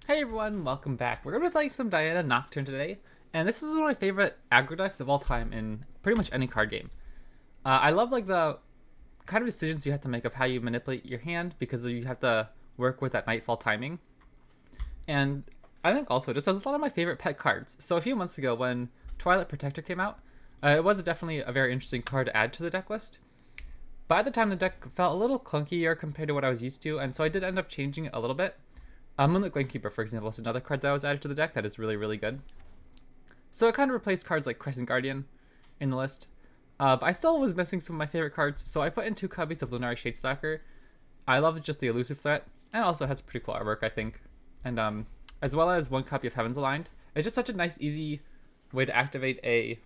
Hey everyone, welcome back. We're going to be playing some Diana Nocturne today, and this is one of my favorite aggro decks of all time in pretty much any card game. I love like the kind of decisions you have to make of how you manipulate your hand because you have to work with that Nightfall timing. And I think also just has a lot of my favorite pet cards. So a few months ago when Twilight Protector came out, it was definitely a very interesting card to add to the deck list. By the time the deck felt a little clunkier compared to what I was used to, and so I did end up changing it a little bit. Moonlit Glenkeeper, for example, is another card that was added to the deck that is really, really good. So it kind of replaced cards like Crescent Guardian in the list. But I still was missing some of my favorite cards, so I put in two copies of Lunari Shadestalker. I love just the elusive threat, and it also has pretty cool artwork, I think. And as well as one copy of Heavens Aligned. It's just such a nice, easy way to activate a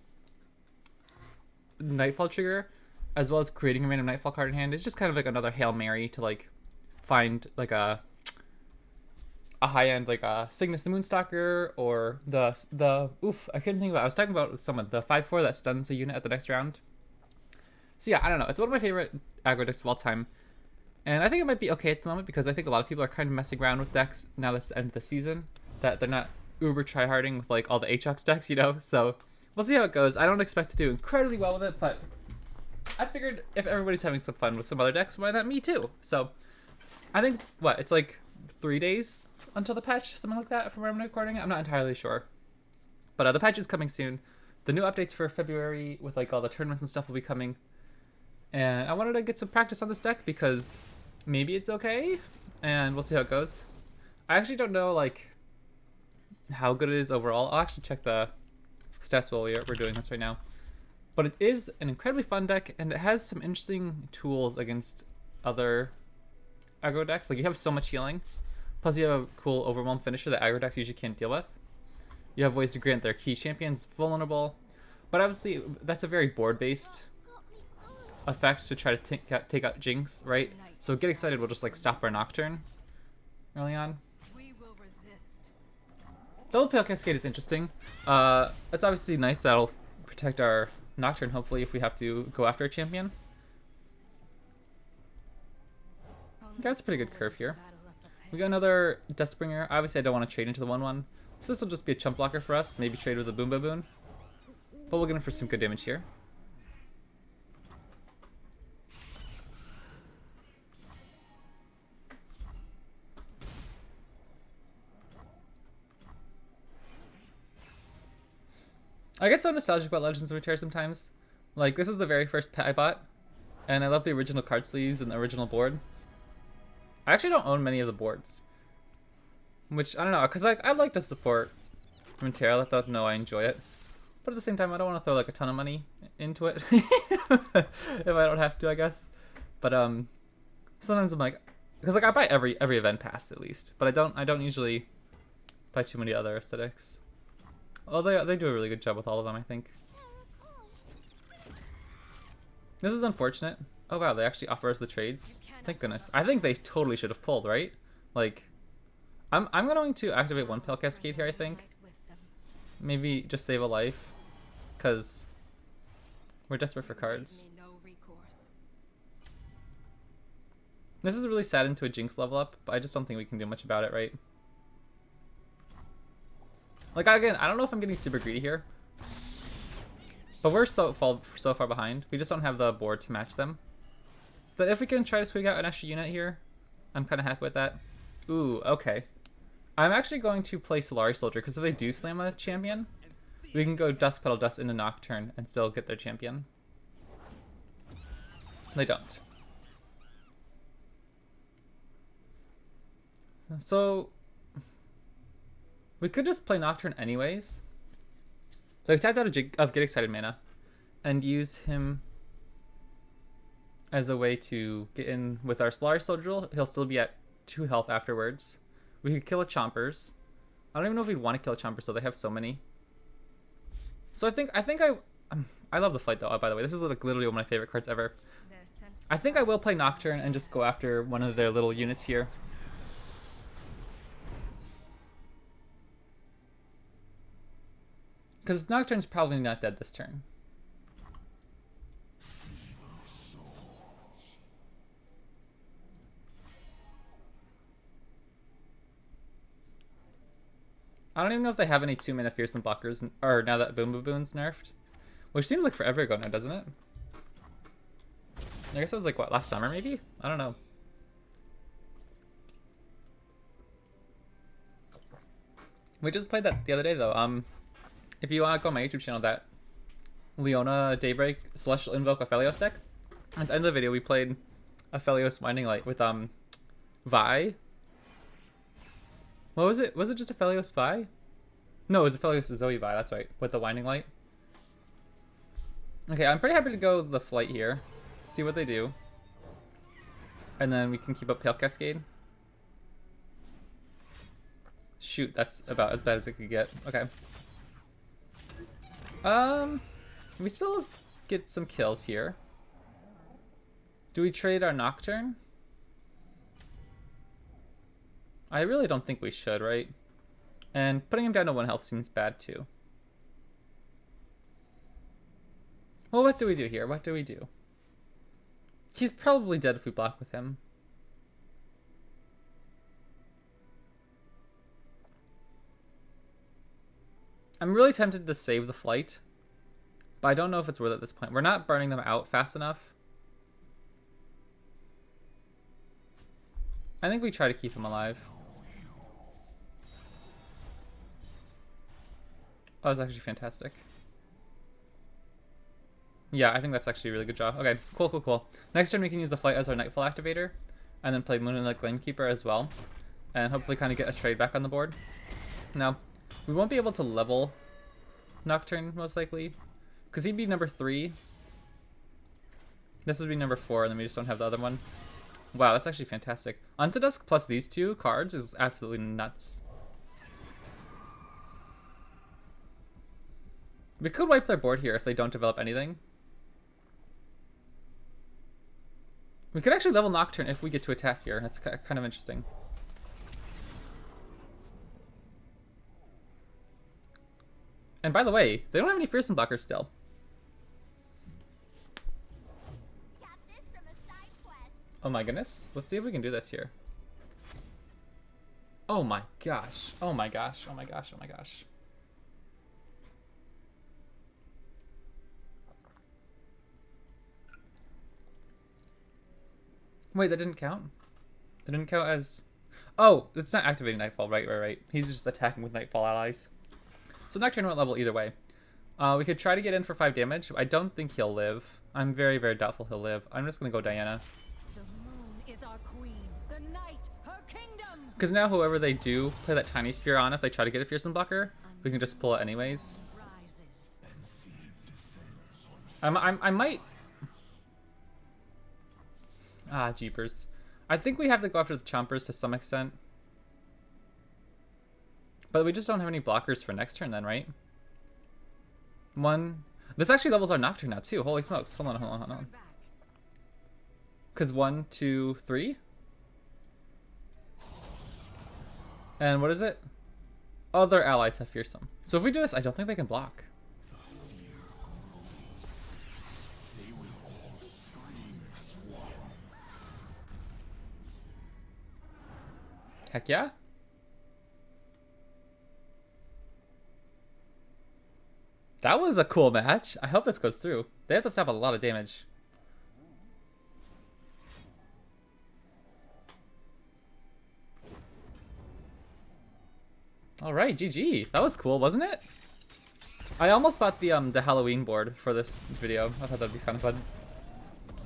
Nightfall trigger, as well as creating a random Nightfall card in hand. It's just kind of like another Hail Mary to like find like a high end like Cygnus the Moonstalker or the I couldn't think of it. I was talking about with someone the 5/4 that stuns a unit at the next round. So yeah, I don't know. It's one of my favorite aggro decks of all time, and I think it might be okay at the moment because I think a lot of people are kind of messing around with decks now that's the end of the season. That they're not uber tryharding with like all the Aatrox decks, you know. So we'll see how it goes. I don't expect to do incredibly well with it, but I figured if everybody's having some fun with some other decks, why not me too? So I think it's like 3 days until the patch, something like that, from where I'm recording it. I'm not entirely sure, but the patch is coming soon. The new updates for February with like all the tournaments and stuff will be coming, and I wanted to get some practice on this deck because maybe it's okay, and we'll see how it goes. I actually don't know like how good it is overall. I'll actually check the stats while we're doing this right now. But it is an incredibly fun deck, and it has some interesting tools against other aggro decks. Like you have so much healing, plus you have a cool overwhelm finisher that aggro decks usually can't deal with. You have ways to grant their key champions vulnerable, but obviously that's a very board-based effect to try to take out Jinx, right? So Get Excited will just like stop our Nocturne early on. Double Pale Cascade is interesting. It's obviously nice. That'll protect our Nocturne, hopefully, if we have to go after a champion. That's a pretty good curve here. We got another Deathbringer. Obviously, I don't want to trade into the 1/1. So this will just be a chump blocker for us. Maybe trade with a Boom Baboon. But we'll get him for some good damage here. I get so nostalgic about Legends of Runeterra sometimes. Like, this is the very first pet I bought, and I love the original card sleeves and the original board. I actually don't own many of the boards, which, I don't know, because like, I'd like to support Runeterra, let them know I enjoy it. But at the same time, I don't want to throw like a ton of money into it if I don't have to, I guess. But sometimes I'm like, because like I buy every event pass at least, but I don't usually buy too many other aesthetics. Although they do a really good job with all of them, I think. This is unfortunate. Oh wow, they actually offer us the trades. Thank goodness. I think they totally should have pulled, right? Like, I'm going to activate one Pale Cascade here, I think. Maybe just save a life, because we're desperate for cards. This is really sad into a Jinx level up, but I just don't think we can do much about it, right? Like, again, I don't know if I'm getting super greedy here, but we're so far behind. We just don't have the board to match them. But if we can try to squeak out an extra unit here, I'm kind of happy with that. Ooh, okay. I'm actually going to play Solari Soldier, because if they do slam a champion, we can go Dusk Petal Dust into Nocturne and still get their champion. They don't. So we could just play Nocturne anyways. So we tapped out of Get Excited mana and use him as a way to get in with our Solari Soldier. He'll still be at 2 health afterwards. We could kill a Chompers. I don't even know if we'd want to kill a Chompers, so they have so many. So I think I love the Flight though, by the way. This is like literally one of my favorite cards ever. I think I will play Nocturne and just go after one of their little units here. Because Nocturne's probably not dead this turn. I don't even know if they have any 2-mana Fearsome blockers, or now that Boom Baboon's nerfed. Which seems like forever ago now, doesn't it? I guess it was like, what, last summer maybe? I don't know. We just played that the other day though. If you want to go on my YouTube channel, that Leona Daybreak Celestial Invoke Aphelios deck. At the end of the video, we played Aphelios Winding Light with Vi. What was it? Was it just Aphelios Vi? No, it was Aphelios Zoe Vi, that's right, with the Winding Light. Okay, I'm pretty happy to go the flight here. See what they do. And then we can keep up Pale Cascade. Shoot, that's about as bad as it could get. Okay. We still get some kills here. Do we trade our Nocturne? I really don't think we should, right? And putting him down to 1 health seems bad too. Well, what do we do here? What do we do? He's probably dead if we block with him. I'm really tempted to save the flight, but I don't know if it's worth it at this point. We're not burning them out fast enough. I think we try to keep him alive. Oh, that's actually fantastic. Yeah, I think that's actually a really good job. Okay, cool. Next turn we can use the flight as our Nightfall activator, and then play Moon and the Gleamkeeper as well, and hopefully kind of get a trade back on the board. Now, we won't be able to level Nocturne, most likely, because he'd be number 3. This would be number 4, and then we just don't have the other one. Wow, that's actually fantastic. Unto Dusk plus these 2 cards is absolutely nuts. We could wipe their board here if they don't develop anything. We could actually level Nocturne if we get to attack here. That's kind of interesting. And by the way, they don't have any Fearsome blockers still. Oh my goodness. Let's see if we can do this here. Oh my gosh. Oh my gosh. Oh my gosh. Oh my gosh. Wait, that didn't count? That didn't count as... Oh, it's not activating Nightfall. Right. He's just attacking with Nightfall allies. So Nocturne won't level either way. We could try to get in for 5 damage. I don't think he'll live. I'm very, very doubtful he'll live. I'm just going to go Diana. The moon is our queen, the night her kingdom. Because now whoever they do play that tiny spear on, if they try to get a Fearsome blocker, we can just pull it anyways. I might... Ah, jeepers. I think we have to go after the Chompers to some extent. But we just don't have any blockers for next turn then, right? 1... This actually levels our Nocturne now too. Holy smokes. Hold on. Because 1, 2, 3? And what is it? Other allies have Fearsome. So if we do this, I don't think they can block. Heck yeah. That was a cool match. I hope this goes through. They have to stop a lot of damage. Alright, GG. That was cool, wasn't it? I almost bought the Halloween board for this video. I thought that'd be kind of fun.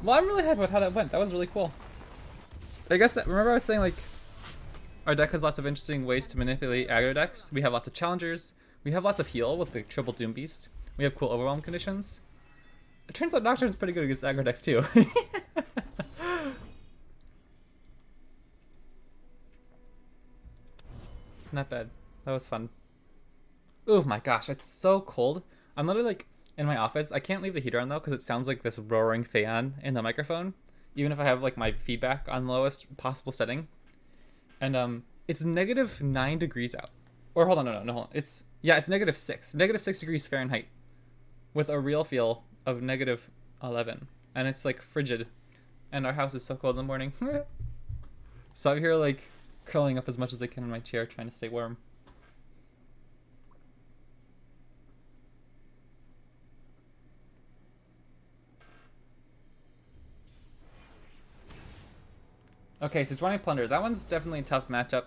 Well, I'm really happy with how that went. That was really cool. I guess that, remember I was saying like our deck has lots of interesting ways to manipulate aggro decks. We have lots of challengers. We have lots of heal with the triple Doom Beast. We have cool overwhelm conditions. It turns out Nocturne's pretty good against aggro decks too. Not bad. That was fun. Oh my gosh, it's so cold. I'm literally like in my office. I can't leave the heater on though because it sounds like this roaring fan in the microphone. Even if I have like my feedback on lowest possible setting. And it's -9 degrees out. Or hold on, no, hold on. It's -6. -6 degrees Fahrenheit. With a real feel of -11. And it's like frigid. And our house is so cold in the morning. So I'm here like curling up as much as I can in my chair trying to stay warm. Okay, so 20 Plunder. That one's definitely a tough matchup.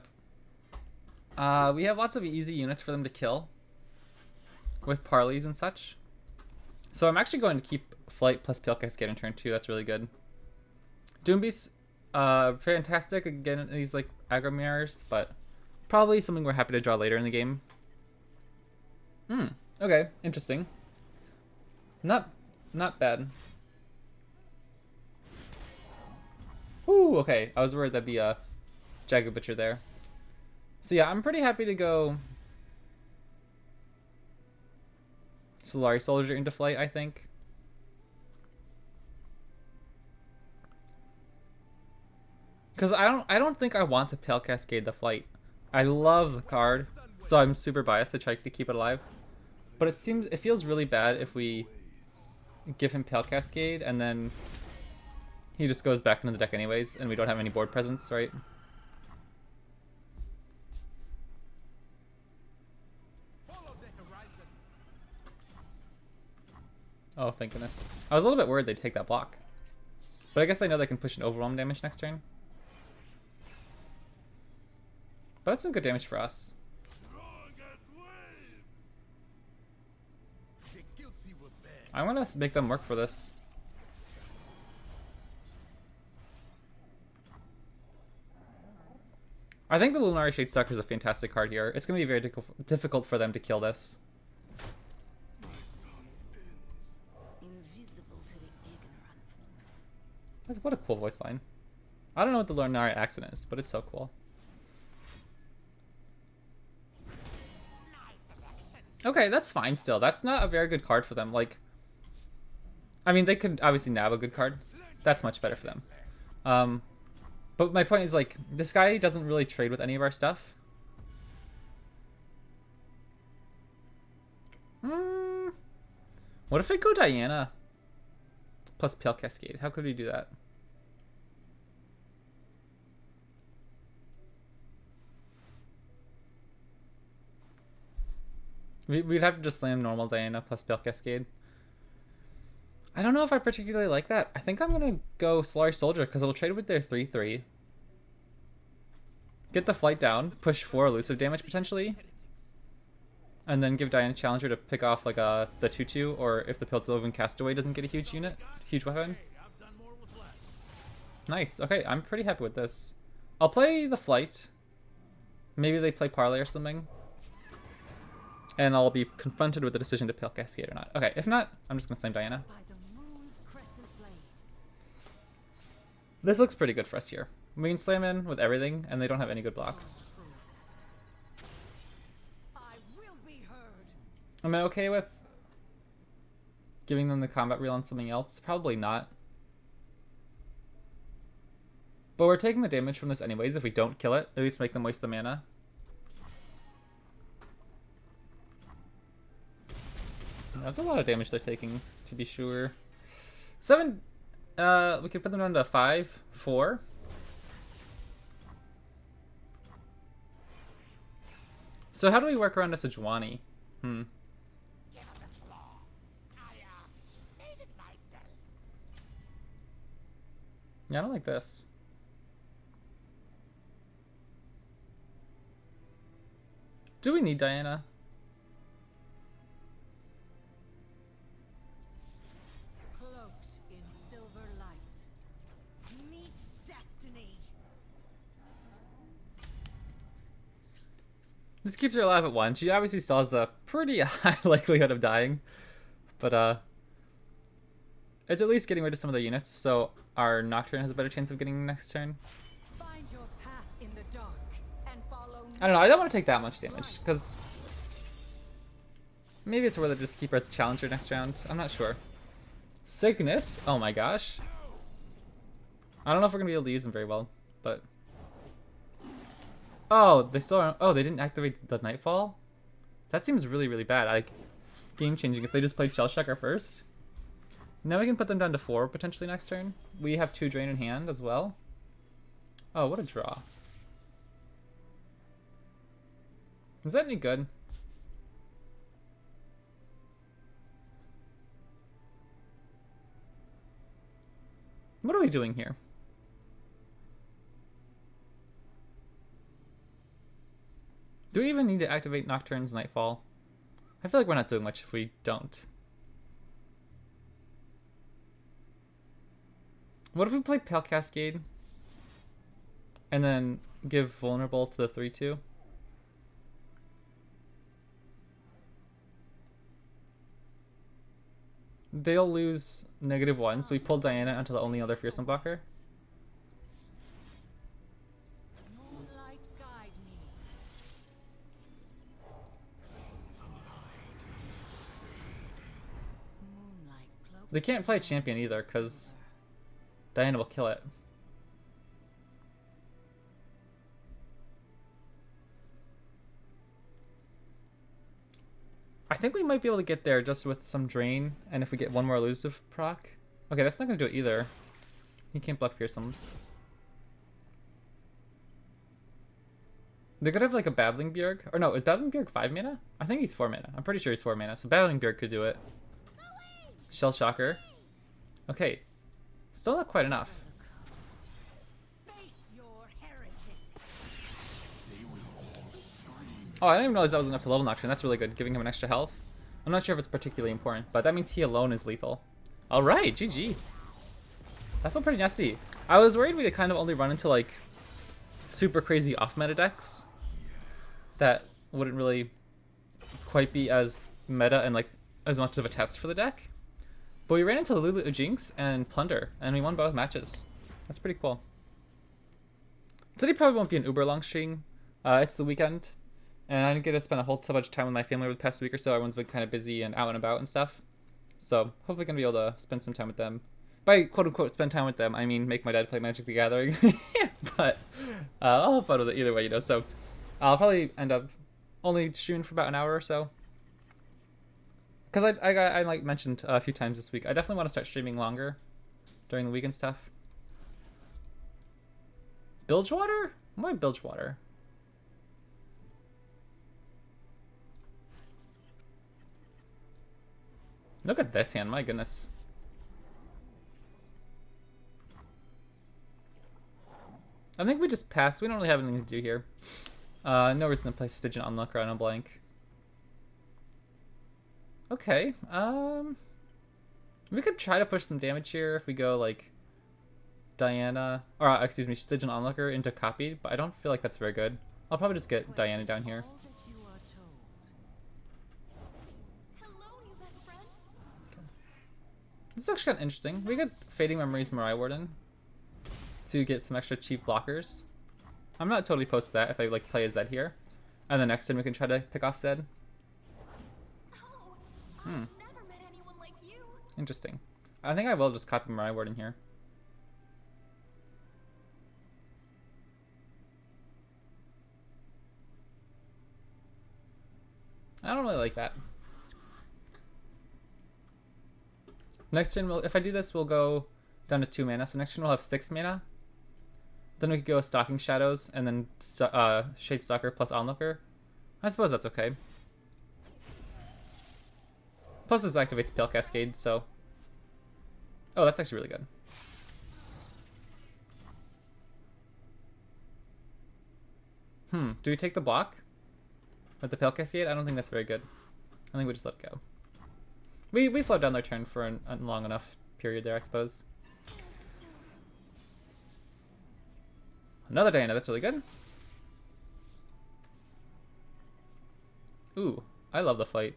We have lots of easy units for them to kill with parleys and such. So I'm actually going to keep Flight plus Pale Cascade in turn 2. That's really good. Doombeast, fantastic again these like aggro mirrors, but probably something we're happy to draw later in the game. Okay, interesting. Not bad. Ooh, okay. I was worried that'd be a Jagged Butcher there. So yeah, I'm pretty happy to go Solari Soldier into Flight, I think. Because I don't think I want to Pale Cascade the Flight. I love the card, so I'm super biased to try to keep it alive. But it feels really bad if we give him Pale Cascade and then he just goes back into the deck anyways, and we don't have any board presence, right? Oh, thank goodness. I was a little bit worried they'd take that block. But I guess they know they can push an overwhelm damage next turn. But that's some good damage for us. I want to make them work for this. I think the Lunari Shadestalker is a fantastic card here. It's going to be very difficult for them to kill this. What a cool voice line. I don't know what the Lunari accent is, but it's so cool. Okay, that's fine still. That's not a very good card for them. Like, I mean, they could obviously nab a good card. That's much better for them. But my point is, like, this guy doesn't really trade with any of our stuff. What if I go Diana plus Pale Cascade? How could we do that? We'd have to just slam normal Diana plus Pale Cascade. I don't know if I particularly like that. I think I'm going to go Solari Soldier because it'll trade with their 3/3. Get the Flight down, push 4 elusive damage potentially. And then give Diana Challenger to pick off like the 2/2, or if the Piltovan Castaway doesn't get a huge weapon. Nice. Okay, I'm pretty happy with this. I'll play the Flight. Maybe they play Parlay or something. And I'll be confronted with the decision to Pale Cascade or not. Okay, if not, I'm just going to slam Diana. This looks pretty good for us here. We can slam in with everything, and they don't have any good blocks. Am I okay with giving them the combat reel on something else? Probably not. But we're taking the damage from this anyways. If we don't kill it, at least make them waste the mana. That's a lot of damage they're taking, to be sure. 7, we could put them down to 5, 4. So how do we work around a Sejuani? Yeah, I don't like this. Do we need Diana? Cloaked in silver light. Meet destiny. This keeps her alive at 1. She obviously still has a pretty high likelihood of dying. But it's at least getting rid of some of their units, so our Nocturne has a better chance of getting next turn. Find your path in the dark and follow. I don't know, I don't want to take that much damage, because maybe it's worth it just to keep her as a challenger next round. I'm not sure. Cygnus? Oh my gosh. I don't know if we're going to be able to use them very well, but... Oh, they still aren't... Oh, they didn't activate the Nightfall? That seems really, really bad. Like, game-changing if they just played Shell Shocker first. Now we can put them down to 4 potentially next turn. We have 2 Drain in hand as well. Oh, what a draw. Is that any good? What are we doing here? Do we even need to activate Nocturne's Nightfall? I feel like we're not doing much if we don't. What if we play Pale Cascade? And then give Vulnerable to the 3-2? They'll lose -1, so we pull Diana onto the only other Fearsome blocker. Moonlight guide me. Moonlight cloak. They can't play champion either, because Diana will kill it. I think we might be able to get there just with some drain, and if we get one more elusive proc. Okay, that's not going to do it either. He can't block Fearsomes. They could have like a Babbling Bjerg. Or no, is Babbling Bjerg 5 mana? I think he's 4 mana. I'm pretty sure he's 4 mana, so Babbling Bjerg could do it. Shell Shocker. Okay. Still not quite enough. Face your heretic. Oh, I didn't even realize that was enough to level Nocturne. That's really good, giving him an extra health. I'm not sure if it's particularly important, but that means he alone is lethal. Alright, GG. That felt pretty nasty. I was worried we'd kind of only run into like super crazy off-meta decks that wouldn't really quite be as meta and like as much of a test for the deck. But we ran into Lulu Jinx and Plunder, and we won both matches. That's pretty cool. Today probably won't be an uber long stream. It's the weekend, and I didn't get to spend a whole bunch of time with my family over the past week or so. Everyone's been kind of busy and out and about and stuff. So hopefully gonna be able to spend some time with them. By quote unquote spend time with them, I mean make my dad play Magic the Gathering. But I'll have fun with it either way, you know. So I'll probably end up only streaming for about an hour or so. Because I like mentioned a few times this week, I definitely want to start streaming longer during the week and stuff. Bilgewater? Why Bilgewater? Look at this hand, my goodness. I think we just pass. We don't really have anything to do here. No reason to play Stygian Onlooker on a blank. Okay, we could try to push some damage here if we go like Diana, or excuse me, Stygian Onlooker into Copied, but I don't feel like that's very good. I'll probably just get Diana down here. All that you are told. Hello, new best friend. This is actually kind of interesting. We could Fading Memories Mirai Warden to get some extra cheap blockers. I'm not totally opposed to that if I like play a Zed here. And the next turn we can try to pick off Zed. Oh, I've never met anyone like you. Interesting. I think I will just copy Mirai Warden here. I don't really like that. Next turn, if I do this, we'll go down to 2 mana. So next turn we'll have 6 mana. Then we could go Stalking Shadows and then Shadestalker plus Onlooker. I suppose that's okay. Plus this activates Pale Cascade, so... Oh, that's actually really good. Do we take the block with the Pale Cascade? I don't think that's very good. I think we just let it go. We slowed down their turn for a long enough period there, I suppose. Another Diana, that's really good. Ooh, I love the fight.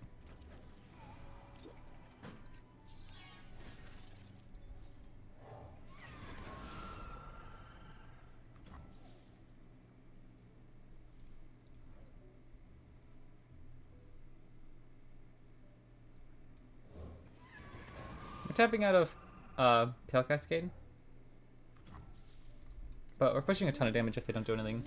We're tapping out of Pale Cascade. But we're pushing a ton of damage if they don't do anything.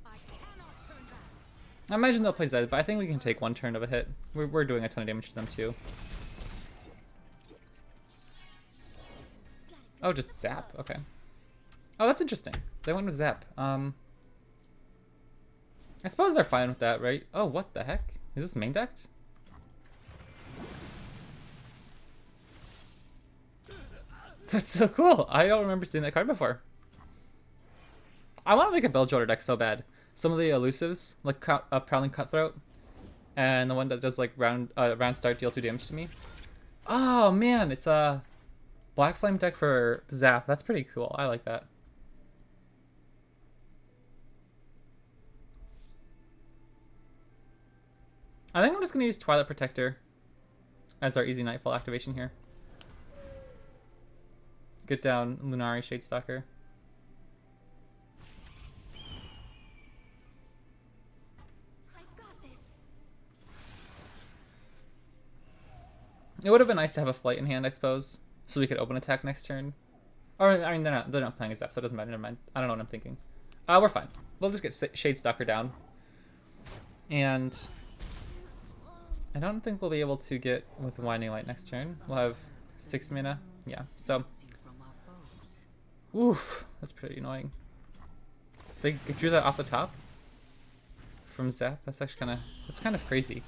I cannot turn back. I imagine they'll play Zed, but I think we can take one turn of a hit. We're doing a ton of damage to them too. Oh, just Zap. Okay. Oh, that's interesting. They went with Zap. I suppose they're fine with that, right? Oh, what the heck? Is this main decked? That's so cool. I don't remember seeing that card before. I want to make a Bell Joder deck so bad. Some of the elusives, like Prowling Cutthroat, and the one that does like round start deal 2 damage to me. Oh man, it's a Black Flame deck for Zap. That's pretty cool. I like that. I think I'm just gonna use Twilight Protector as our easy Nightfall activation here. Get down Lunari Shadestalker. It would have been nice to have a flight in hand, I suppose, so we could open attack next turn. Or I mean, they're not playing a Zap, so it doesn't matter. Never mind. I don't know what I'm thinking. We're fine. We'll just get Shadestalker down, and I don't think we'll be able to get with Winding Light next turn. We'll have 6 mana. Yeah. So, oof, that's pretty annoying. They drew that off the top from Zap. That's actually kind of crazy.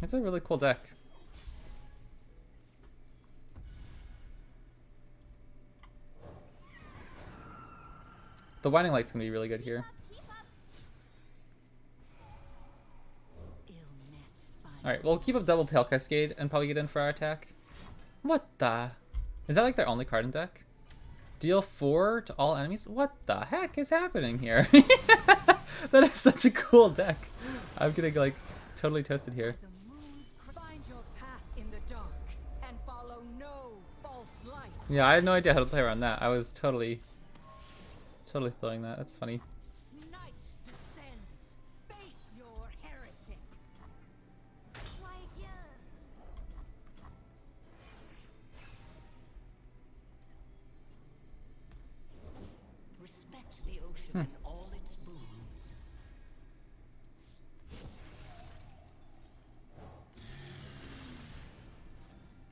It's a really cool deck. The Winding Light's gonna be really good here. Alright, we'll keep up double Pale Cascade and probably get in for our attack. What the? Is that like their only card in deck? Deal 4 to all enemies? What the heck is happening here? That is such a cool deck. I'm getting like totally toasted here. Yeah, I had no idea how to play around that. I was totally throwing that. That's funny. Night descends. Face your heretic. Respect the ocean and all its boons.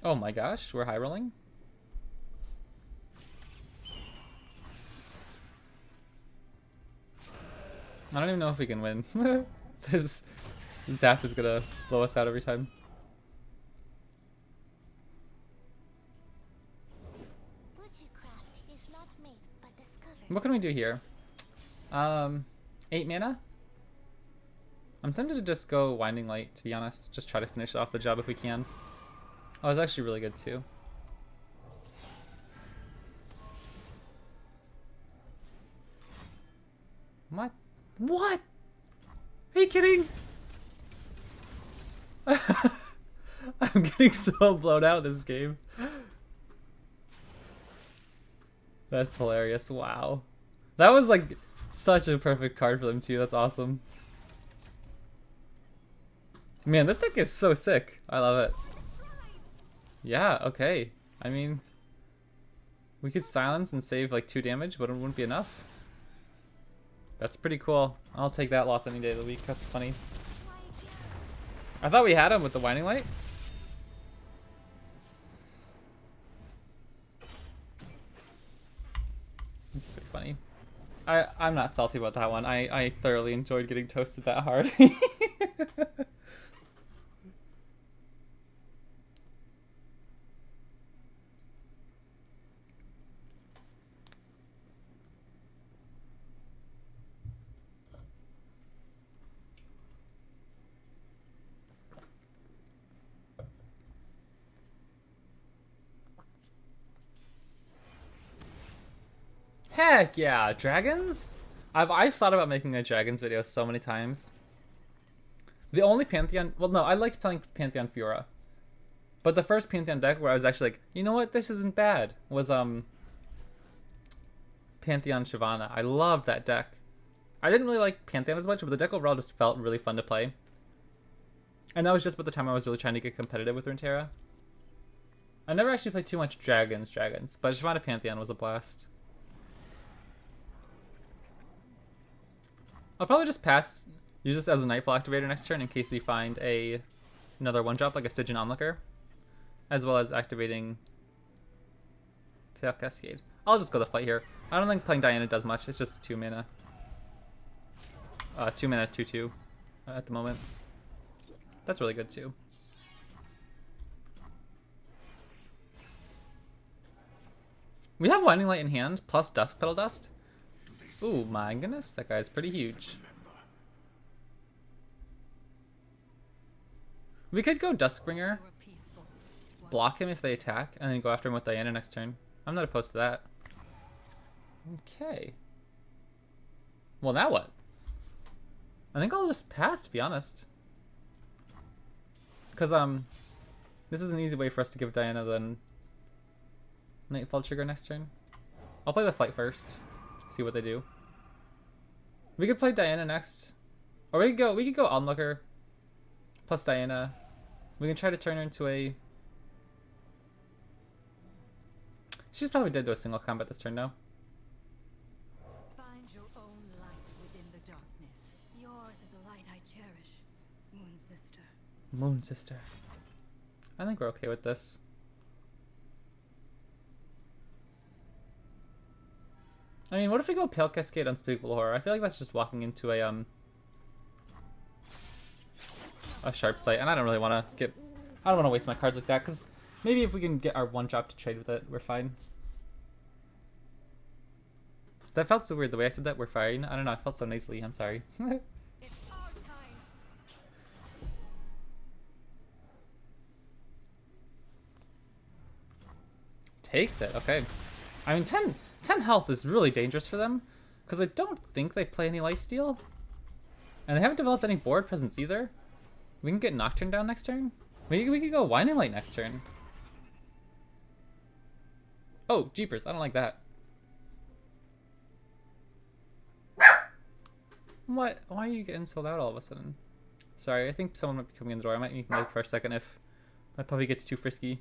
Oh my gosh, we're high rolling? I don't even know if we can win. This Zap is gonna blow us out every time. What can we do here? 8 mana? I'm tempted to just go Winding Light, to be honest. Just try to finish off the job if we can. Oh, it's actually really good too. What? What? Are you kidding? I'm getting so blown out this game. That's hilarious. Wow. That was like such a perfect card for them too. That's awesome. Man, this deck is so sick. I love it. Yeah, okay. I mean, we could silence and save like 2 damage, but it wouldn't be enough. That's pretty cool. I'll take that loss any day of the week. That's funny. I thought we had him with the Winding Light. That's pretty funny. I'm not salty about that one. I thoroughly enjoyed getting toasted that hard. Heck yeah, dragons? I've thought about making a dragons video so many times. The only Pantheon, well no, I liked playing Pantheon Fiora. But the first Pantheon deck where I was actually like, you know what, this isn't bad, was Pantheon Shyvana. I loved that deck. I didn't really like Pantheon as much, but the deck overall just felt really fun to play. And that was just about the time I was really trying to get competitive with Runeterra. I never actually played too much dragons, but Shyvana Pantheon was a blast. I'll probably just pass, use this as a Nightfall activator next turn in case we find another 1-drop like a Stygian Onlooker, as well as activating Pale Cascade. I'll just go the fight here. I don't think playing Diana does much. It's just 2 mana. 2 mana, 2/2 at the moment. That's really good too. We have Winding Light in hand, plus Dusk Petal Dust. Ooh, my goodness, that guy's pretty huge. We could go Duskbringer, block him if they attack, and then go after him with Diana next turn. I'm not opposed to that. Okay. Well, now what? I think I'll just pass, to be honest. Because, this is an easy way for us to give Diana the Nightfall trigger next turn. I'll play the fight first. See what they do. We could play Diana next. Or we could go Onlooker plus Diana. We can try to turn her into a... She's probably dead to a single combat this turn, no? Find your own light within the darkness. Yours is a light I cherish, Moon Sister. Moon Sister. I think we're okay with this. I mean, what if we go Pale Cascade Unspeakable Horror? I feel like that's just walking into a Sharp Sight, and I don't really want to get... I don't want to waste my cards like that, because maybe if we can get our one drop to trade with it, we're fine. That felt so weird, the way I said that, we're fine. I don't know, I felt so nasally, I'm sorry. It's our time. Takes it, okay. I mean, 10 health is really dangerous for them, because I don't think they play any lifesteal. And they haven't developed any board presence either. We can get Nocturne down next turn. We could go Winding Light next turn. Oh, jeepers, I don't like that. What? Why are you getting sold out all of a sudden? Sorry, I think someone might be coming in the door. I might need to look for a second if my puppy gets too frisky.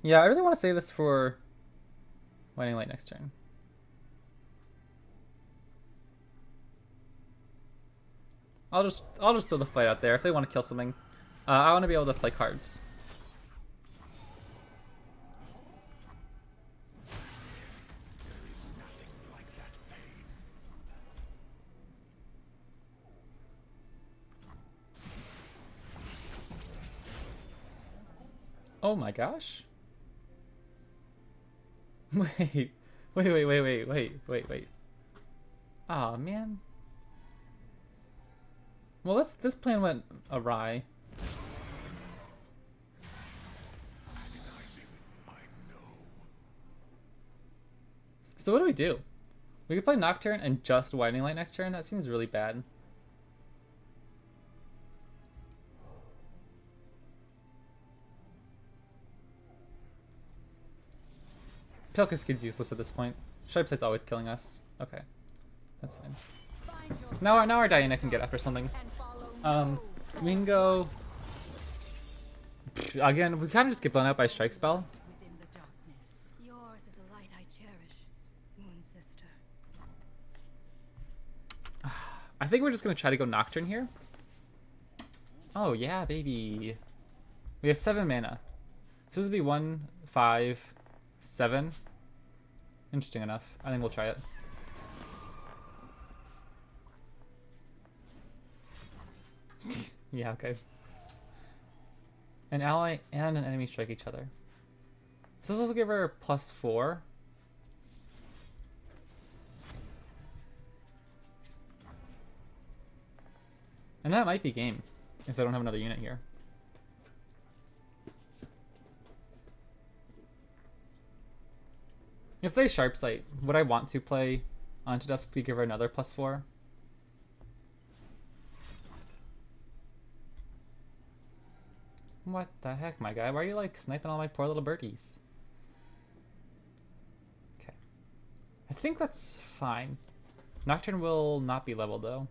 Yeah, I really want to save this for Winding Light next turn. I'll just throw the fight out there if they want to kill something. I want to be able to play cards. Oh my gosh. Wait. Aw, man. Well, this plan went awry. So what do we do? We could play Nocturne and just Winding Light next turn? That seems really bad. Pale Cascade's useless at this point. Sharp Sight's always killing us. Okay. That's fine. Find your Now our Diana can get after something. and follow We can go... Again, we kind of just get blown out by Strike Spell. within the darkness. Yours is a light I cherish, Moon Sister. I think we're just going to try to go Nocturne here. Oh, yeah, baby. We have 7 mana. So this would be 1, 5, 7. Interesting enough. I think we'll try it. Yeah, okay. An ally and an enemy strike each other. So this will give her +4. And that might be game, if they don't have another unit here. If they Sharp Sight, would I want to play onto Dusk to give her another +4? What the heck, my guy? Why are you like sniping all my poor little birdies? Okay. I think that's fine. Nocturne will not be leveled though,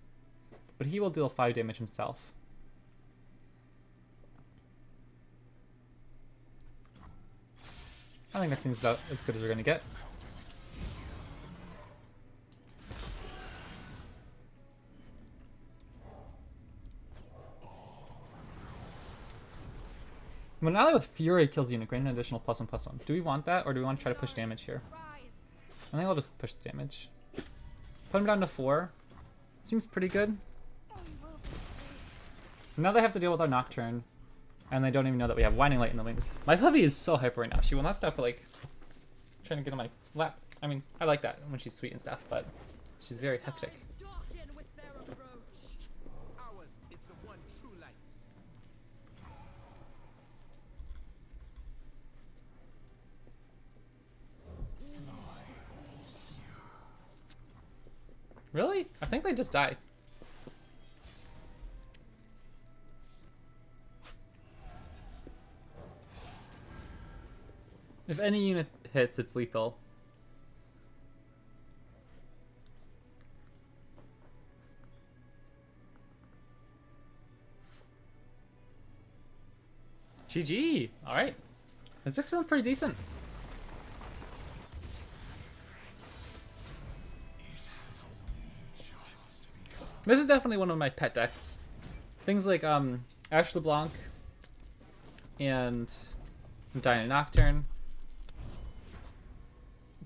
but he will deal 5 damage himself. I think that seems about as good as we're gonna get. When an ally with Fury kills the unit, grant an additional +1/+1. Do we want that, or do we want to try to push damage here? Rise. I think I'll just push the damage. Put him down to 4. Seems pretty good. We will be saved. Now they have to deal with our Nocturne. And they don't even know that we have Winding Light in the wings. My puppy is so hyper right now. She will not stop like trying to get on my lap. I mean, I like that when she's sweet and stuff, but she's very hectic. Darken with their approach. Ours is the one true light. Really? I think they just die. If any unit hits, it's lethal. GG! Alright. This just feeling pretty decent. This is definitely one of my pet decks. Things like Ash LeBlanc and Diana Nocturne.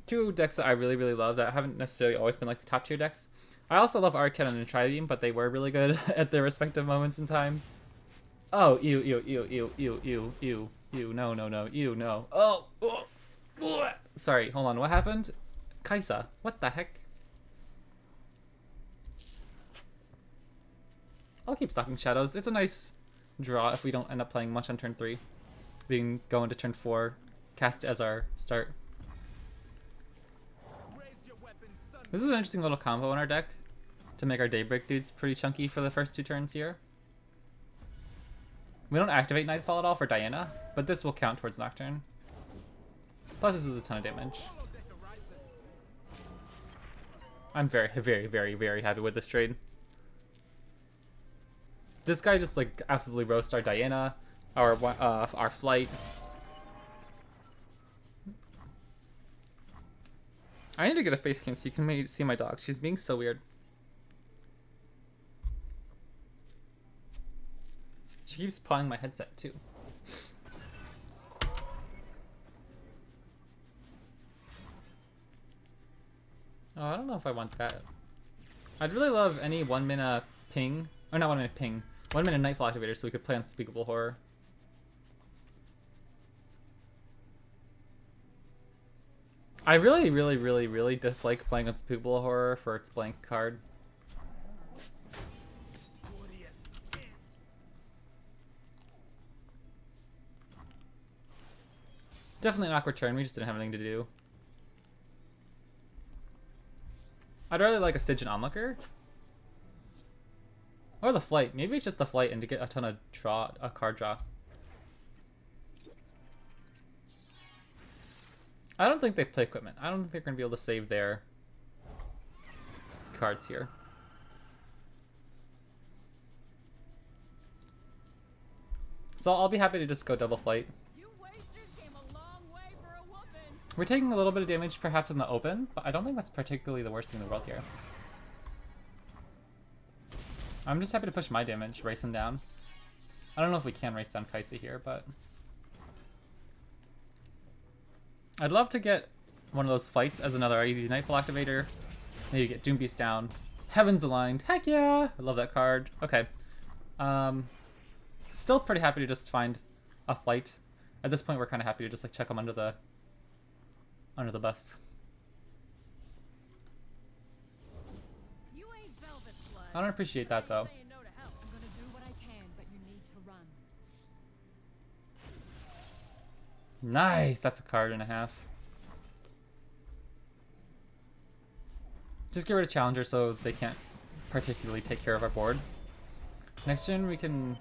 Two decks that I really love that haven't necessarily always been like the top tier decks. I also love Arcane and Tribeam, but they were really good at their respective moments in time. Oh, ew, no. Oh, sorry, hold on, what happened? Kaisa, what the heck? I'll keep stocking Shadows. It's a nice draw if we don't end up playing much on turn 3. We can go into turn 4, cast as our start. This is an interesting little combo in our deck to make our Daybreak dudes pretty chunky for the first 2 turns here. We don't activate Nightfall at all for Diana, but this will count towards Nocturne. Plus this is a ton of damage. I'm very happy with this trade. This guy just like absolutely roasts our Diana, our flight. I need to get a face cam so you can see my dog. She's being so weird. She keeps pawing my headset too. Oh, I don't know if I want that. I'd really love any 1 mana ping, or not 1 mana ping, 1 mana Nightfall activator so we could play Unspeakable Horror. I really dislike playing Unspeakable Horror for its blank card. Definitely an awkward turn, we just didn't have anything to do. I'd really like a Stygian Onlooker. Or the Flight. Maybe it's just the Flight and to get a ton of card draw. I don't think they play equipment. I don't think they're going to be able to save their cards here. So I'll be happy to just go double Flight. You wasters came a long way for a whooping. We're taking a little bit of damage perhaps in the open, but I don't think that's particularly the worst thing in the world here. I'm just happy to push my damage, race him down. I don't know if we can race down Kaisa here, but I'd love to get one of those fights as another easy Nightfall activator. Maybe get Doom Beast down. Heavens Aligned. Heck yeah! I love that card. Okay. Still pretty happy to just find a flight. At this point, we're kind of happy to just like check them under the bus. You ain't velvet blood. I don't appreciate that though. Saying no to help. I'm gonna do what I can, but you need to run. Nice! That's a card and a half. Just get rid of Challenger so they can't particularly take care of our board. Next turn we can...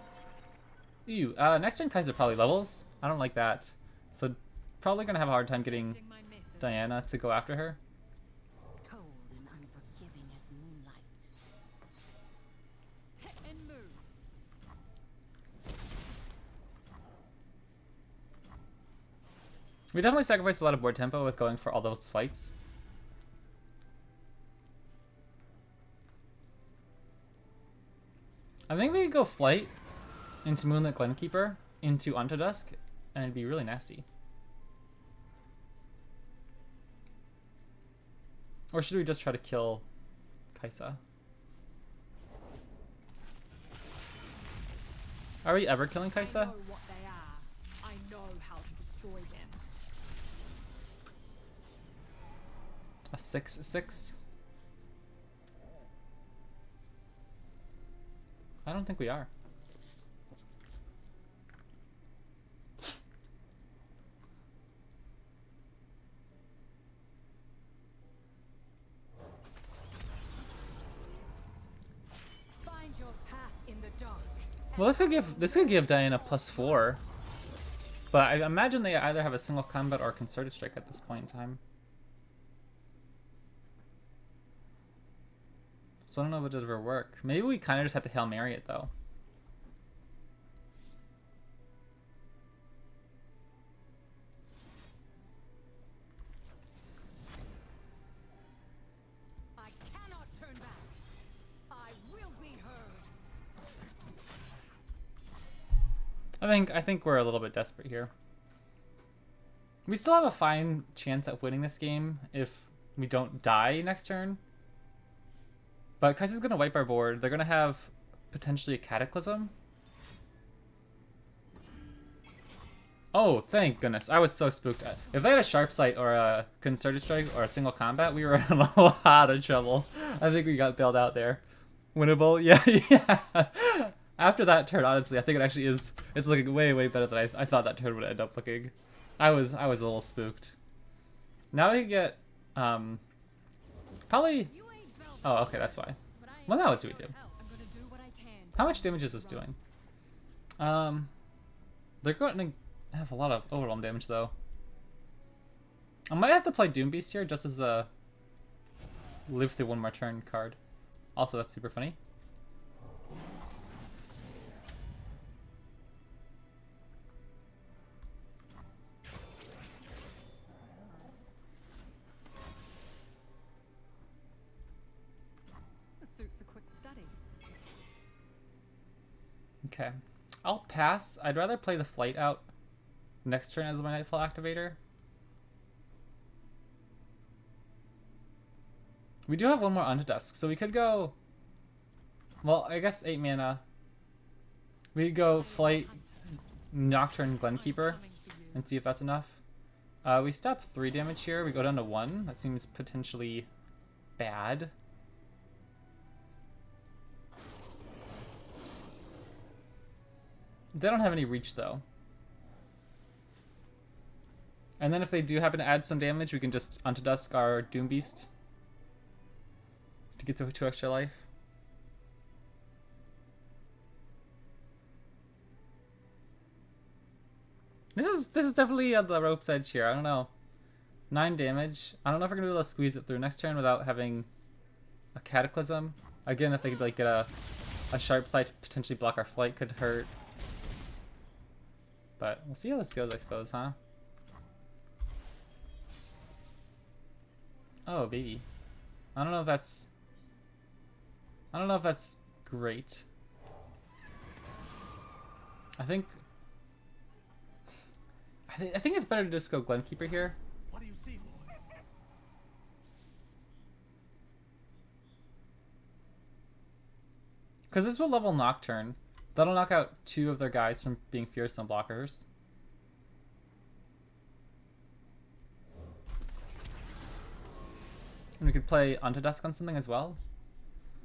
Ew, next turn Kaisa probably levels. I don't like that. So probably gonna have a hard time getting Using my method. Diana to go after her. Cold and unforgiving as moonlight. Hit and move. We definitely sacrificed a lot of board tempo with going for all those fights. I think we could go Flight into Moonlit Glenkeeper into Unto Dusk and it'd be really nasty. Or should we just try to kill Kaisa? Are we ever killing They Kaisa? know what they A 6/6? I don't think we are. Find your path in the dark. Well, this could give Diana +4, but I imagine they either have a single combat or a concerted strike at this point in time. So I don't know if it'll ever work. Maybe we kind of just have to Hail Mary it though. I cannot turn back. I will be heard. I think we're a little bit desperate here. We still have a fine chance at winning this game if we don't die next turn. But Kaisa's gonna wipe our board. They're gonna have potentially a Cataclysm. Oh, thank goodness. I was so spooked. If they had a Sharp Sight or a Concerted Strike or a single combat, we were in a lot of trouble. I think we got bailed out there. Winnable? Yeah, yeah. After that turn, honestly, I think it actually is. It's looking way, way better than I thought that turn would end up looking. I was a little spooked. Now we can get, probably... Oh, okay, that's why. Well, now what do we do? How much damage is this doing? They're going to have a lot of overwhelm damage, though. I might have to play Doom Beast here just as a live through one more turn card. Also, that's super funny. The suit's a quick study. Okay. I'll pass. I'd rather play the Flight out next turn as my Nightfall activator. We do have one more Unto Dusk, so we could go... Well, I guess 8 mana. We could go Flight, Nocturne, Glenkeeper, and see if that's enough. We stop 3 damage here. We go down to 1. That seems potentially bad. They don't have any reach, though. And then if they do happen to add some damage, we can just Unto Dusk our Doom Beast to get to 2 extra life. This is definitely at the rope's edge here. I don't know. 9 damage. I don't know if we're gonna be able to squeeze it through next turn without having a Cataclysm. Again, if they could like get a Sharp Sight to potentially block our Flight could hurt. But we'll see how this goes, I suppose, huh? Oh, baby. I don't know if that's great. I think it's better to just go Glenkeeper here. What do you see, boy? Because this will level Nocturne. That'll knock out 2 of their guys from being Fearsome blockers. And we could play Unto Dusk on something as well.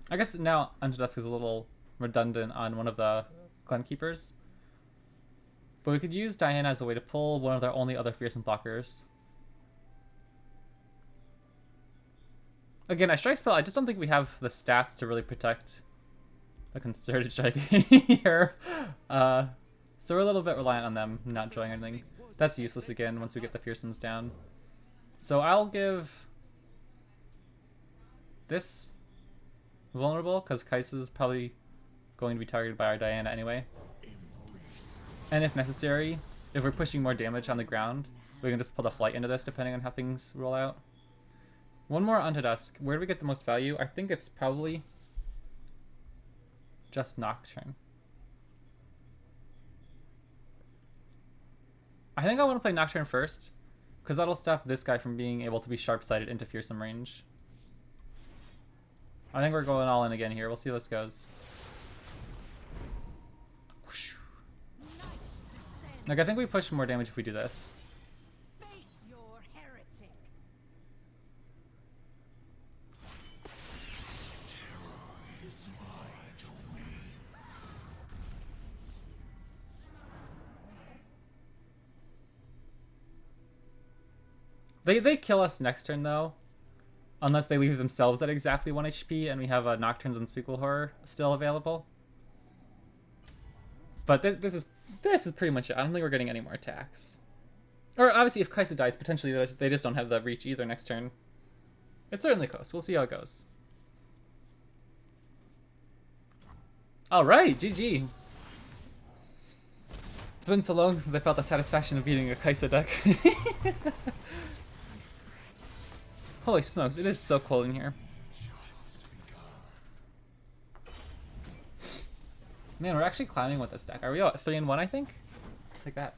I guess now Unto Dusk is a little redundant on one of the Glenkeepers. But we could use Diana as a way to pull one of their only other Fearsome blockers. Again, I Strike Spell, I just don't think we have the stats to really protect a Concerted Strike here. So we're a little bit reliant on them not drawing anything. That's useless again once we get the Fearsomes down. So I'll give this vulnerable, because Kaisa's probably going to be targeted by our Diana anyway. And if necessary, if we're pushing more damage on the ground, we can just pull the Flight into this depending on how things roll out. One more Unto Dusk. Where do we get the most value? I think it's probably just Nocturne. I think I want to play Nocturne first, because that'll stop this guy from being able to be sharp-sighted into Fearsome range. I think we're going all in again here. We'll see how this goes. Like, I think we push more damage if we do this. Face your heretic. They kill us next turn though, unless they leave themselves at exactly 1 HP and we have a Nocturne's Unspeakable Horror still available. But this is pretty much it. I don't think we're getting any more attacks. Or obviously, if Kaisa dies, potentially they just don't have the reach either next turn. It's certainly close. We'll see how it goes. All right, GG. It's been so long since I felt the satisfaction of beating a Kaisa deck. Holy smokes, it is so cold in here. Man, we're actually climbing with this deck. Are we at 3-1, I think? Take that.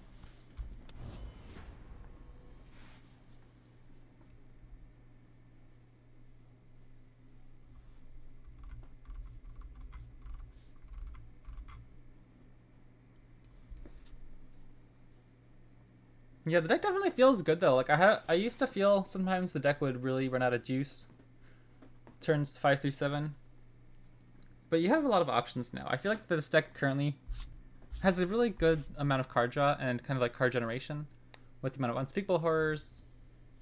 Yeah, the deck definitely feels good though. Like I used to feel sometimes the deck would really run out of juice turns 5 through 7. But you have a lot of options now. I feel like this deck currently has a really good amount of card draw and kind of like card generation with the amount of Unspeakable Horrors,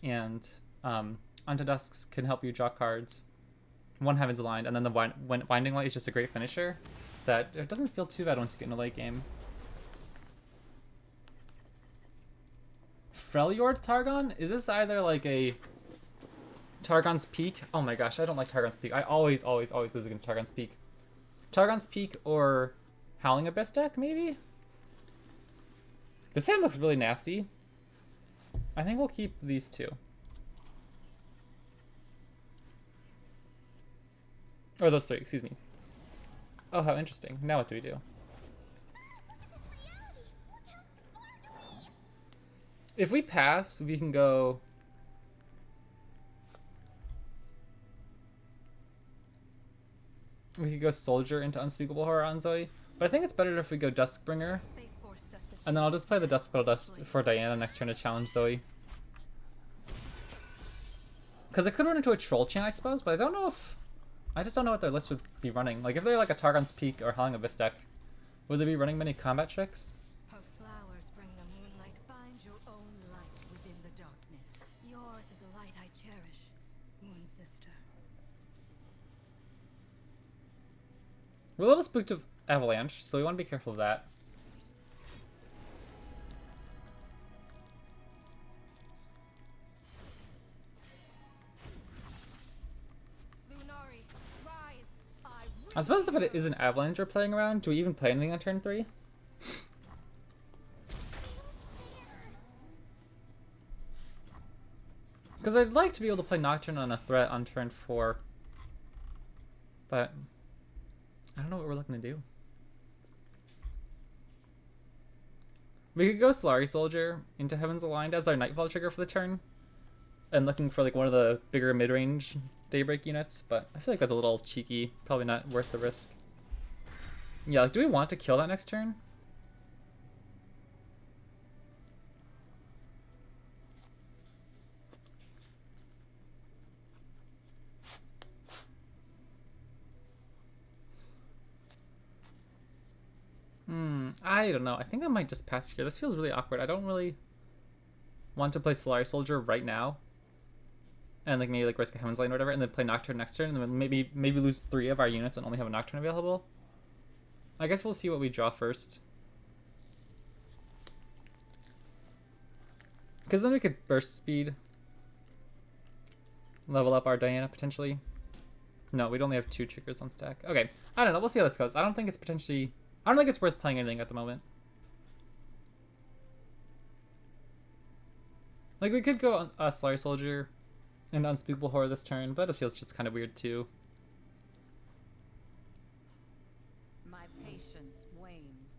and Unto Dusks can help you draw cards. One Heaven's Aligned, and then the Winding Light is just a great finisher that it doesn't feel too bad once you get in the late game. Freljord Targon? Is this either like a Targon's Peak? Oh my gosh, I don't like Targon's Peak. I always lose against Targon's Peak. Targon's Peak or Howling Abyss deck, maybe? This hand looks really nasty. I think we'll keep these two. Or those three, excuse me. Oh, how interesting. Now what do we do? If we pass, we can go... We could go Soldier into Unspeakable Horror on Zoe. But I think it's better if we go Duskbringer. And then I'll just play the Duskbell Dust for Diana next turn to challenge Zoe. Because it could run into a Troll Chant, I suppose, but I don't know if... I just don't know what their list would be running. Like, if they're like a Targon's Peak or Howling Abyss deck, would they be running many combat tricks? Her flowers bring the moonlight. Find your own light within the darkness. Yours is a light I cherish, Moon Sister. We're a little spooked of Avalanche, so we want to be careful of that. Lunari, rise. I suppose if it is an Avalanche we're playing around, do we even play anything on turn 3? Because I'd like to be able to play Nocturne on a threat on turn 4. But I don't know what we're looking to do. We could go Solari Soldier into Heaven's Aligned as our Nightfall trigger for the turn. And looking for like one of the bigger mid-range Daybreak units, but I feel like that's a little cheeky. Probably not worth the risk. Yeah, like do we want to kill that next turn? I don't know. I think I might just pass here. This feels really awkward. I don't really want to play Solari Soldier right now. And like maybe like risk a Heaven's Light or whatever, and then play Nocturne next turn, and then maybe lose 3 of our units and only have a Nocturne available. I guess we'll see what we draw first. Because then we could burst speed. Level up our Diana potentially. No, we'd only have 2 triggers on stack. Okay, I don't know. We'll see how this goes. I don't think it's worth playing anything at the moment. Like we could go Solari Soldier and Unspeakable Horror this turn, but that just feels just kind of weird too. My patience wanes.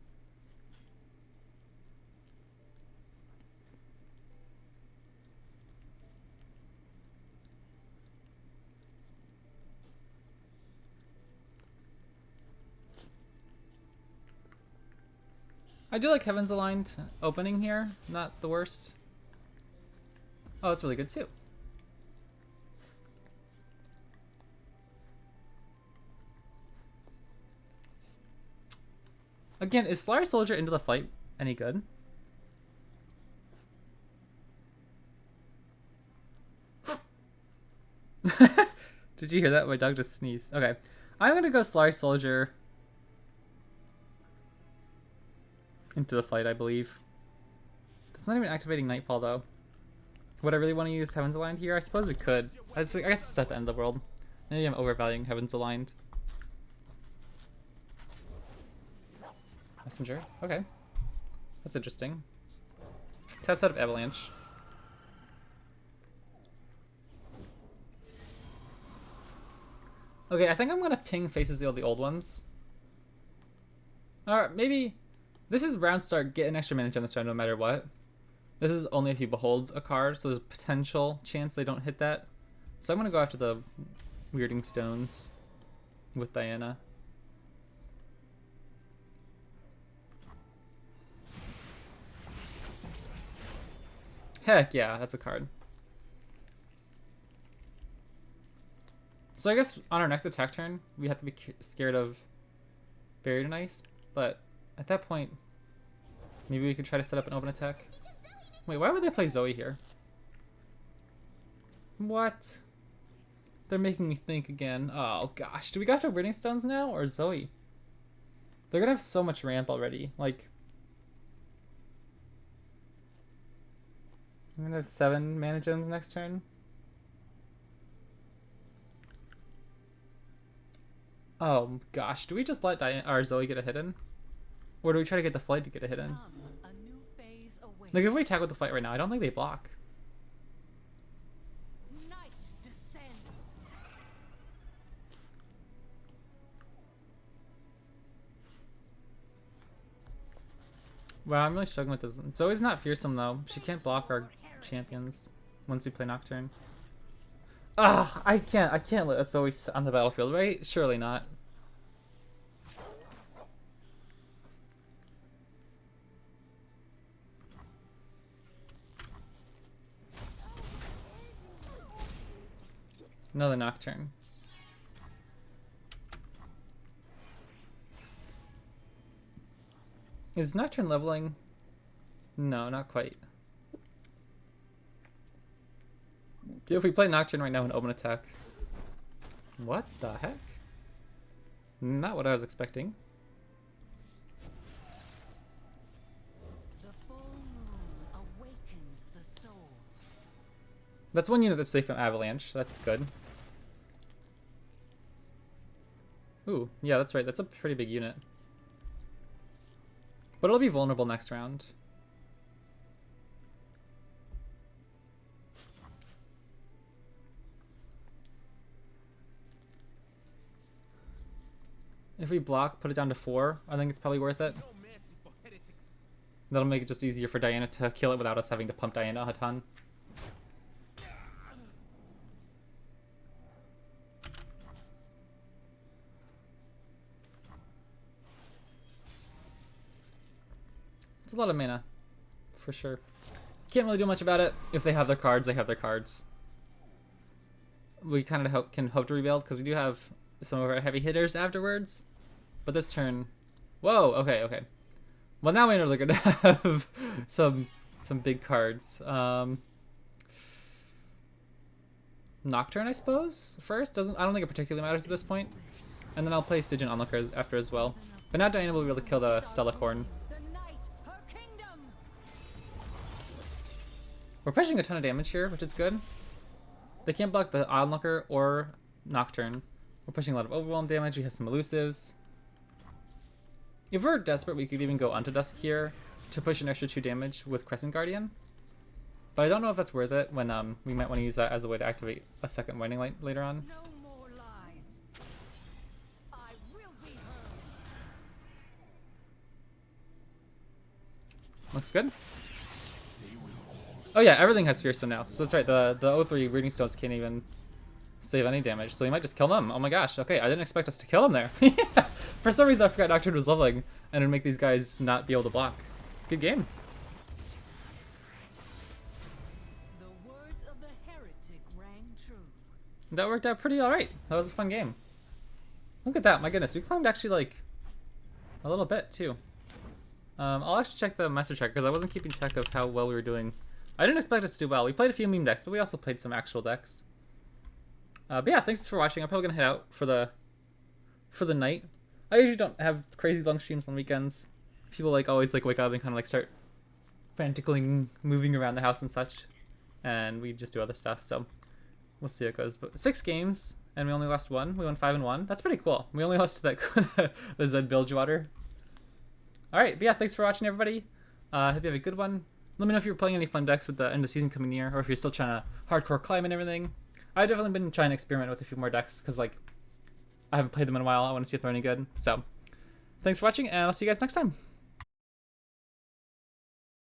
I do like Heaven's Aligned opening here. Not the worst. Oh, it's really good too. Again, is Solari Soldier into the fight? Any good? Did you hear that? My dog just sneezed. Okay. I'm gonna go Slary Soldier into the fight, I believe. It's not even activating Nightfall, though. Would I really want to use Heaven's Aligned here? I suppose we could. I guess it's at the end of the world. Maybe I'm overvaluing Heaven's Aligned. Messenger. Okay. That's interesting. Taps out of Avalanche. Okay, I think I'm gonna ping faces of the old ones. Alright, maybe... This is round start, get an extra mana gem this round no matter what. This is only if you behold a card, so there's a potential chance they don't hit that. So I'm gonna go after the Weirding Stones with Diana. Heck yeah, that's a card. So I guess on our next attack turn, we have to be scared of Buried in Ice, but at that point, maybe we could try to set up an open attack. Wait, why would they play Zoe here? What? They're making me think again. Oh gosh, do we go after Weirding Stones now or Zoe? They're gonna have so much ramp already. Like, I'm gonna have 7 mana gems next turn. Oh gosh, do we just let Zoe get a hit in? Or do we try to get the flight to get a hit in? Like, if we attack with the flight right now, I don't think they block. Night descends. Wow, I'm really struggling with this. Zoe's not fearsome though. She can't block our champions once we play Nocturne. Ah, I can't let Zoe sit on the battlefield, right? Surely not. Another Nocturne. Is Nocturne leveling? No, not quite. If we play Nocturne right now in open attack. What the heck? Not what I was expecting. The full moon awakens the soul. That's one unit that's safe from Avalanche. That's good. Ooh, yeah, that's right. That's a pretty big unit. But it'll be vulnerable next round. If we block, put it down to 4, I think it's probably worth it. No mercy for heretics. That'll make it just easier for Diana to kill it without us having to pump Diana a ton. It's a lot of mana, for sure. Can't really do much about it. If they have their cards, they have their cards. We kind of can hope to rebuild because we do have some of our heavy hitters afterwards. But this turn, whoa, okay. Well, now we know they're gonna have some big cards. Nocturne, I suppose. First, I don't think it particularly matters at this point. And then I'll play Stygian Onlooker after as well. But now Diana will be able to kill the Stellacorn. We're pushing a ton of damage here, which is good. They can't block the Onlooker or Nocturne. We're pushing a lot of overwhelm damage. We have some elusives. If we're desperate, we could even go Unto Dusk here to push an extra 2 damage with Crescent Guardian. But I don't know if that's worth it when we might want to use that as a way to activate a second Winding Light later on. No more lies. I will be heard. Looks good. Oh yeah, everything has Fearsome now. So that's right, the O3 Reading Stones can't even save any damage, so we might just kill them. Oh my gosh, okay, I didn't expect us to kill them there. For some reason I forgot Nocturne was leveling and it'd make these guys not be able to block. Good game. The words of the heretic rang true. That worked out pretty alright. That was a fun game. Look at that, my goodness, we climbed actually like a little bit too. I'll actually check the master track because I wasn't keeping track of how well we were doing. I didn't expect us to do well. We played a few meme decks, but we also played some actual decks. But yeah, thanks for watching. I'm probably gonna head out for the night. I usually don't have crazy long streams on weekends. People like always like wake up and kind of like start frantically moving around the house and such, and we just do other stuff. So we'll see how it goes. But 6 games and we only lost 1. We won 5-1. That's pretty cool. We only lost to that the Zed Bilgewater. All right, but yeah, thanks for watching, everybody. Hope you have a good one. Let me know if you're playing any fun decks with the end of the season coming near, or if you're still trying to hardcore climb and everything. I've definitely been trying to experiment with a few more decks because like I haven't played them in a while. I want to see if they're any good. So thanks for watching, and I'll see you guys next time.